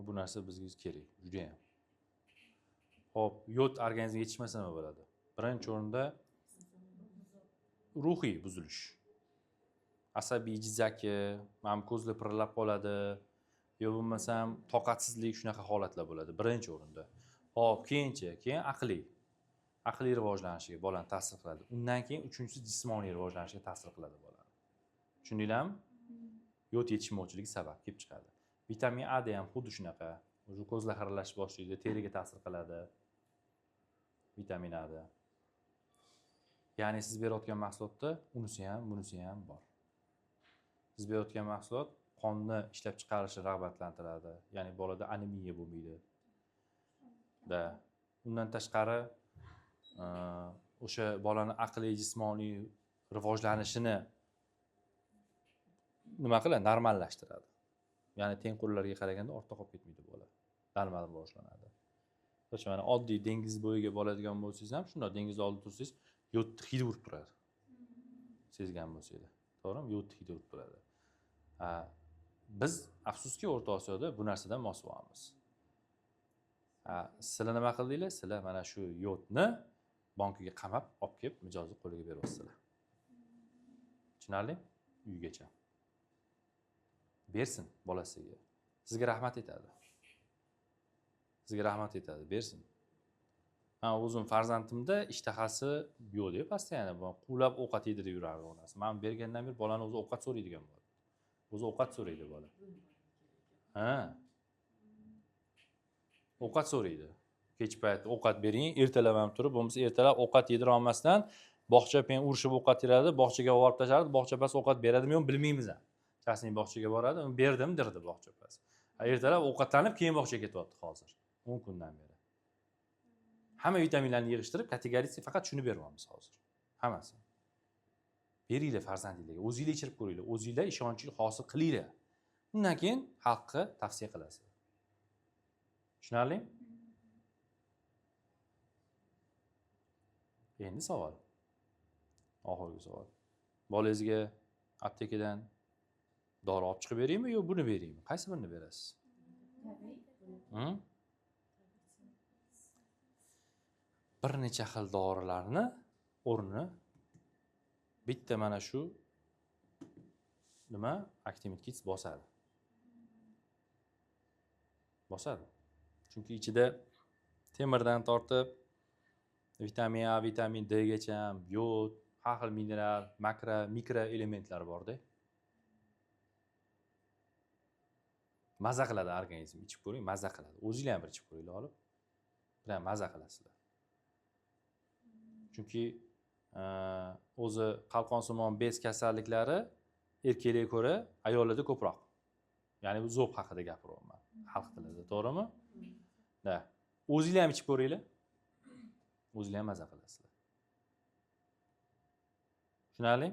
Bu narsa bizga kerak, juda ham. Hop, yod organizmga yetishmasa nima bo'ladi? Birinchi o'rinda ruhiy buzilish. Asabiy jizzaki, ko'zlar pirillab qoladi, yo bo'lmasam toqatsizlik, shunaqa holatlar bo'ladi birinchi o'rinda. Hop, keyin aqliy rivojlanishiga bolani ta'sir qiladi. Undan keyin uchinchisi jismoniy rivojlanishiga ta'sir qiladi bolani. Tushundinglarmi? Yod yetishmovchiligi sabab kelib chiqadi. Vitamin A da ham xuddi shunaqa. O'sha ko'zlar xiralashib boshlaydi, teriga ta'sir qiladi. Vitamin A da. Ya'ni siz berayotgan mahsulotda unisi ham, bunisi ham bor. Siz berayotgan mahsulot qonni ishlab chiqarishni rag'batlantiradi. Ya'ni bolada anemiya bo'lmaydi. Undan tashqari o'sha bolaning aqliy, jismoniy rivojlanishini nima qiladi? Normallashtiradi. Ya'ni tengqurlarga qaraganda ortda qolib ketmaydi bola. Normal rivojlanadi. Mana oddiy dengiz bo'yiga boradigan bo'lsangiz ham, shunday dengizda oldida tursangiz, yodni hidi urib turadi. Sezgan bo'lsangiz, to'g'rimi? Yodni hidi urib turadi. Biz afsuski O'rta Osiyoda bu narsadan mos bo'lamiz. Sizlar nima qildinglar? Sizlar mana shu yodni bankiga qamab, olib kelib, mijozni qo'liga beryapsizlar. Tushunarli? Uygacha. Bersin bolasiga. Sizga rahmat etadi. Sizga rahmat etadi, bersin. O'zim farzandimda ishtahasi yo'q deb pastayani quvlab ovqat yedirib yurardi onasi. Men bergandan beri bolani o'zi ovqat so'raydigan bo'ldi. O'zi ovqat so'raydi bola. Ovqat so'raydi. Kech payt ovqat bering, ertalab ham turib, bo'lmasa ertalab ovqat yedira olmasdan bog'cha pen urishib ovqat beradi, bog'chaga olib tashardi, bog'chapas ovqat beradimi yo'q bilmaymiz ham. Chasning bog'chaga boradi, berdim derdi bog'chapas. Ertalab ovqatlanib, keyin bog'chaga ketyapti hozir. 10 kundan beri. Hamma vitaminlarni yig'ishtirib, kategoriyasi faqat shuni beryapmiz hozir. Hammasi. Beringlar farzandinglarga, o'zingizlar ichirib ko'ringlar, o'zingizlar ishonchli hosil qilinglar. Undan keyin xalqqa tavsiya qilasiz. Tushunarli? Endi savol. Oxirgi savol. Bolangizga aptekadan dori olib chiqib beraymi yo buni beraymi? Qaysi birini berasiz? Bir necha xil dorilarni o'rni bitta mana shu nima Actimate Kids bosadi. Bosadi. Chunki ichida temirdan tortib vitamin A, vitamin D gacha, yod, har xil mineral, mikro elementlar bor-da. Maza qiladi organizm, ichib ko'ring, maza qiladi. O'zingizlar ham bir ichib ko'ringlar olib. Bilan maza qilasizlar. Chunki o'zi qalqonsimon bez kasalliklari erkaklarga ko'ra ayollarda ko'proq. Ya'ni bu zo'q haqida gapiryapman, xalq tilida, to'g'rimi? Da. O'zinglar ham ichib ko'ringlar. O'zinglar ham maza qilasizlar. Tushunarli?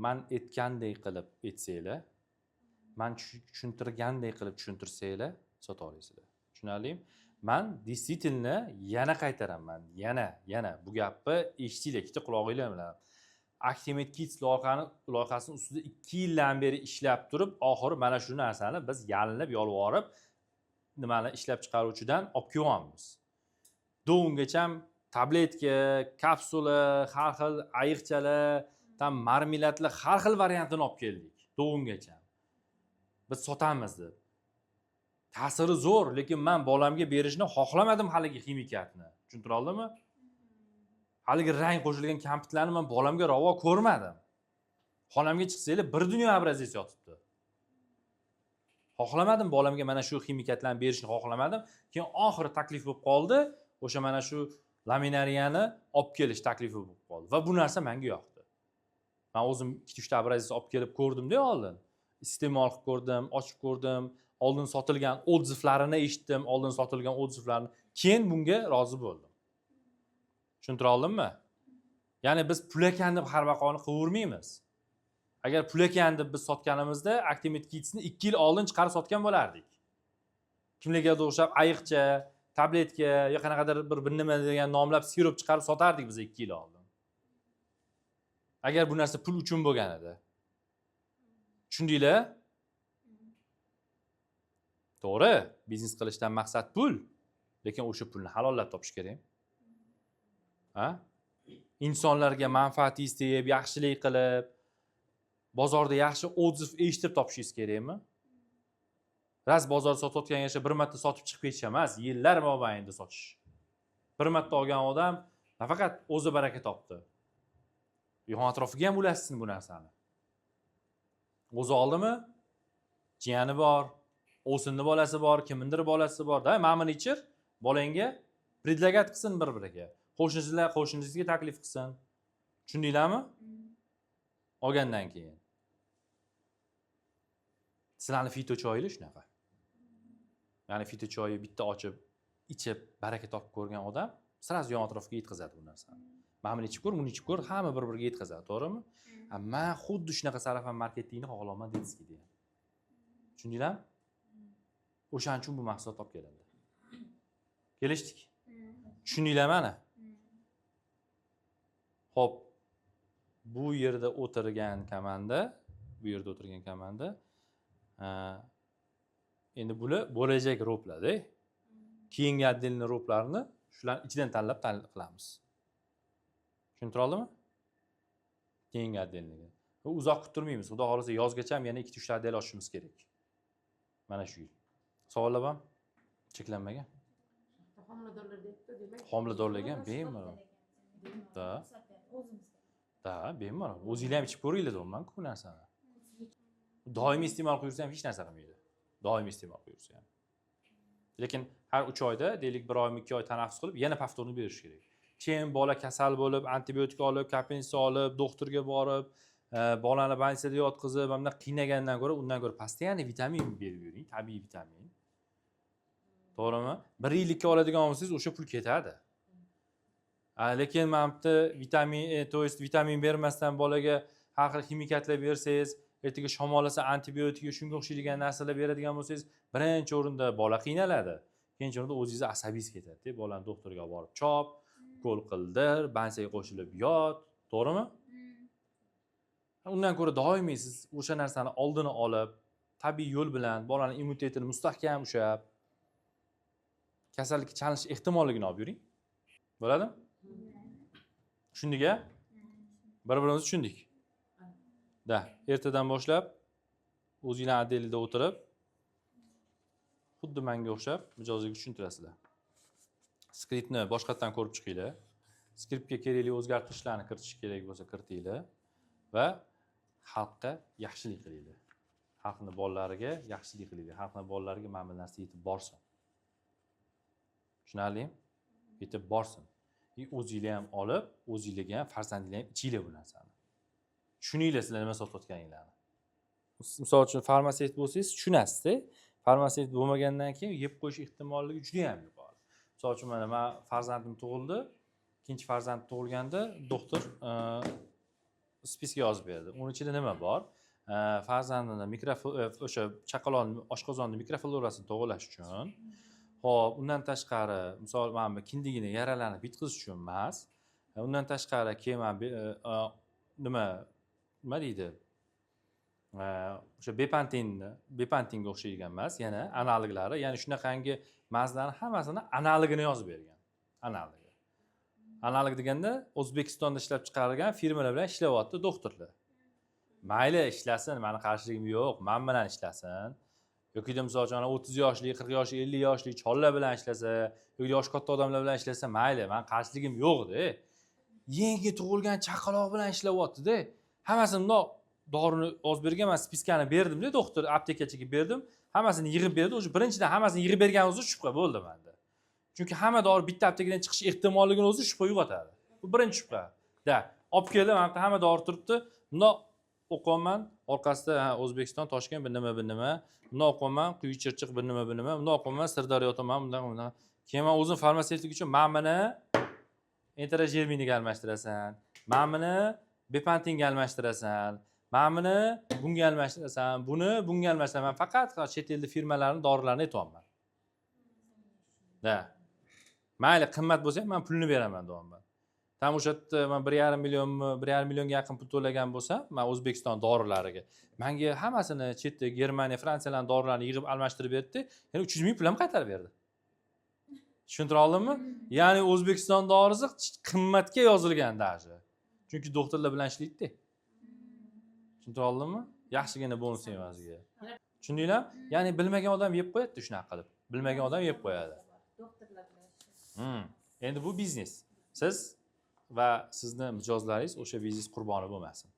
Men aytgandek qilib aytsanglar, men tushuntirgandek qilib tushuntirsanglar, sota olasizlar. Tushunarli? Men действительно yana qaytaraman. Yana bu gapni eshitinglar, ikkita qulog'inglar bilan. Actimate Kids loyihasini ustida 2 yildan beri ishlab turib, oxiri mana shu narsani biz yalinib, yolvorib, nimani ishlab chiqaruvchidan olib kelyapmiz. Ungacha tabletka, kapsula, har xil ayiqchalar, tam marmeladlar, har xil variantini olib keldik. Ungacha. Biz sotamiz deb. Ta'siri zo'r, lekin men bolamga berishni xohlamadim haligi ximikatni. Tushuntira oldimmi? Haligi rang qo'shilgan kampitlarni men bolamga ravo ko'rmadim. Xolamga chiqsanglar bir dunyo obrazes yotibdi. Xohlamadim bolamga mana shu ximikatlarni berishni xohlamadim. Keyin oxiri taklif bo'lib qoldi. O'sha mana shu laminariyani olib kelish taklifi bo'lib qoldi va bu narsa menga yoqdi. Men o'zim 2-3 ta obrazes olib kelib ko'rdim-da oldin. Iste'mol qilib ko'rdim, ochib ko'rdim, oldin sotilgan odzivlarini eshitdim, oldin sotilgan odzivlarni, keyin bunga rozi bo'ldim. Tushuntira oldimmi? Ya'ni biz pul ekan deb har vaqoni qilavermaymiz. Agar pul ekan deb biz sotganimizda Actimate Kids'ni 2 yil oldin chiqarib sotgan bo'lardik. Kimlargadir o'xshab ayiqcha, tabletka, yo qanaqadir bir nima degan nomlab sirup chiqarib sotardik biz 2 yil oldin. Agar bu narsa pul uchun bo'lgan edi. Tushundinglar? To'g'ri, biznes qilishdan maqsad pul, lekin o'sha pulni halollab topish kerak. Ha? Insonlarga manfaat istayib, yaxshilik qilib, bozorda yaxshi odziv eshitib topishingiz kerakmi? Ras bozorda sotayotgan yasha bir marta sotib chiqib ketish emas, yillar mobaynida sotish. Bir marta olgan odam nafaqat o'zi baraka topdi. Yon atrofiga ham ulasizmi bu narsani? O'zi oldimi? Jiyani bor, o'sinni bolasi bor, kimnindir bolasi bor. Da, mamini ichir, bolangga predlagat qilsin bir-biriga. Qo'shningizga taklif qilsin. Tushundinglarmi? Olgandan keyin. Sizlarning fito choyinglar shunaqa. Ya'ni fito choyi bitta ochib, ichib, baraka topib ko'rgan odam sirasi yon atrofga yetkazadi bu narsani. Mamini ichib ko'r, buni ichib ko'r, hamma bir-biriga yetkazadi, to'g'rimi? Men xuddi shunaqa sarafan marketingni xohlaman deysiz-ki. Tushundinglarmi? O'shaning uchun bu mahsulot olib kelindi. Kelishdik. Tushundinglar mana? Xo'p. Bu yerda o'tirgan komanda, endi bular bo'lajak roplarda. Keyingi отдельный roplarni shular ichidan tanlab qilamiz. Tushuntira oldimmi? Keyingi отдельный. Uzoq kuttirmaymiz. Xudo xolasa yozgacha ham yana 2-3 ta отдел ochishimiz kerak. Mana shu yil. Savollar bormi? Cheklanmagan. Homiladorlar debdi, demak. Homiladorlarga bemalol. Da, bemalol. O'zinglar ham ichib ko'ringlar deyman-ku bu narsani. Doimiy iste'mol qilsa ham hech narsa qilmaydi. Doimiy iste'mol qilsa ham. Lekin har 3 oyda, deylik 1 oymi 2 oy tanaffus qilib, yana повторni berish kerak. Keyin bola kasal bo'lib, antibiotik olib, kapensiya olib, doktorga borib, bolani больницада yotqizib, hamda qiynagandan ko'ra, undan ko'ra постоянно vitamin berib yuring, tabiiy vitamin. To'g'rimi? 1 yillikka oladigan bo'lsangiz, o'sha pul ketadi. Lekin men bitta vitamin bermasdan bolaga har xil ximikatlar bersangiz, ertaga shamollasa antibiotik, shunga o'xshaydigan narsalar beradigan bo'lsangiz, birinchi o'rinda bola qiynaladi. Ikkinchi o'rinda o'zingiz asabingiz ketadi. Bolani doktorga borib chop, ukol qildir, bansiyaga qo'shilib yot, to'g'rimi? Undan ko'ra doimiy siz o'sha narsani oldini olib, tabiiy yo'l bilan bolaning immunitetini mustahkam ushlab, kasallikka chalinish ehtimolligini olib yuring. Bo'ladimi? Tushundik-a? Bir-birimizni tushundik. Da, ertadan boshlab o'zingizlar отделida o'tirib, xuddi menga o'xshab mijozga tushuntirasizlar. Skriptni boshqatdan ko'rib chiqinglar. Skriptga kerakli o'zgartirishlarni kiritish kerak bo'lsa kiritinglar va xalqqa yaxshilik qilinglar. Xalqning bolalariga yaxshilik qilinglar. Xalqning bolalariga mana bu narsa yetib borsin. Tushunarlimi? Yetib borsin. O'zingizlar ham olib, o'zingizlarga ham, farzandingizlar ham ichinglar bu narsani. Tushuninglar sizlar nima sotayotganinglarni. Misol uchun farmasevt bo'lsangiz, tushunasiz-da. Farmasevt bo'lmagandan keyin yeb qo'yish ehtimolligi juda ham yuqori. Misol uchun mana men farzandim tug'ildi. Ikkinchi farzand tug'ilganda doktor spiska yozib berdi. Uning ichida nima bor? Farzandini o'sha chaqaloqni oshqozonni mikroflorasini to'g'irlash uchun. Xo'p, undan tashqari, misol mana bu kindigini yaralanib bitqizish uchun emas. Undan tashqari keyin nima deydi? O'sha bepantinga o'xshaydigan emas, yana analoglari, ya'ni shunaqangi mazlarni hammasini analogini yozib bergan. Analog deganda O'zbekistonda ishlab chiqarilgan firmalar bilan ishlayapti doktorlar. Mayli ishlasin, meni qarshiligim yo'q, men bilan ishlasin. Yoki misol uchun 30 yoshli, 40 yoshli, 50 yoshli chollar bilan ishlasa, yoki yoshi katta odamlar bilan ishlasa, mayli, men qarshiligim yo'q-da. Yangi tug'ilgan chaqaloq bilan ishlayapti-da. Hammasini bundoq dorini yozib bergan, men spiskani berdim-da, doktor aptekachiga berdim. Hammasini yig'ib berdi. O'sha birinchidan hammasini yig'ib bergan o'zi shubha bo'ldi menda. Chunki hamma dori bitta aptekadan chiqish ehtimolligini o'zi shubha uyg'otadi. Bu birinchi shubha. Olib keldim, hamma dori turibdi. Bundoq o'qiyman, orqasida O'zbekiston, Toshkent bir nima. Bundoq o'qiyman, Quyi Chirchiq bir nima. Bundoq o'qiyman, Sirdaryo tomon, bundoq. Keyin men o'zim farmatsevtik uchun men buni enterogerminiga almashtirasan. Men buni bepantinga almashtirasan. Men buni bunga almashtirasan, buni bunga almashtirasan. Men faqat chet elda firmalarning dorilarini aytyapman. Mayli qimmat bo'lsa ham men pulni beraman deyapman. Tam o'sha yerda men 1,5 millionga yaqin pul to'lagan bo'lsam, men O'zbekiston dorilariga. Menga hammasini chetda Germaniya, Fransiyalarning dorilarini yig'ib almashtirib berdi. Yana 300 ming pul ham qaytarib berdi. Tushuntira oldimmi? Ya'ni O'zbekiston dorisi qimmatga yozilgan даже. Chunki doktorlar bilan ishlaydi-da. Tushuntira oldimmi? Yaxshigina bonus evaziga. Tushundinglar? Ya'ni bilmagan odam yeb qo'yadi shunaqa qilib. Bilmagan odam yeb qo'yadi. Doktorlar bilan. Endi bu biznes. Siz va sizni mijozlaringiz o'sha biznes qurboni bo'lmasin.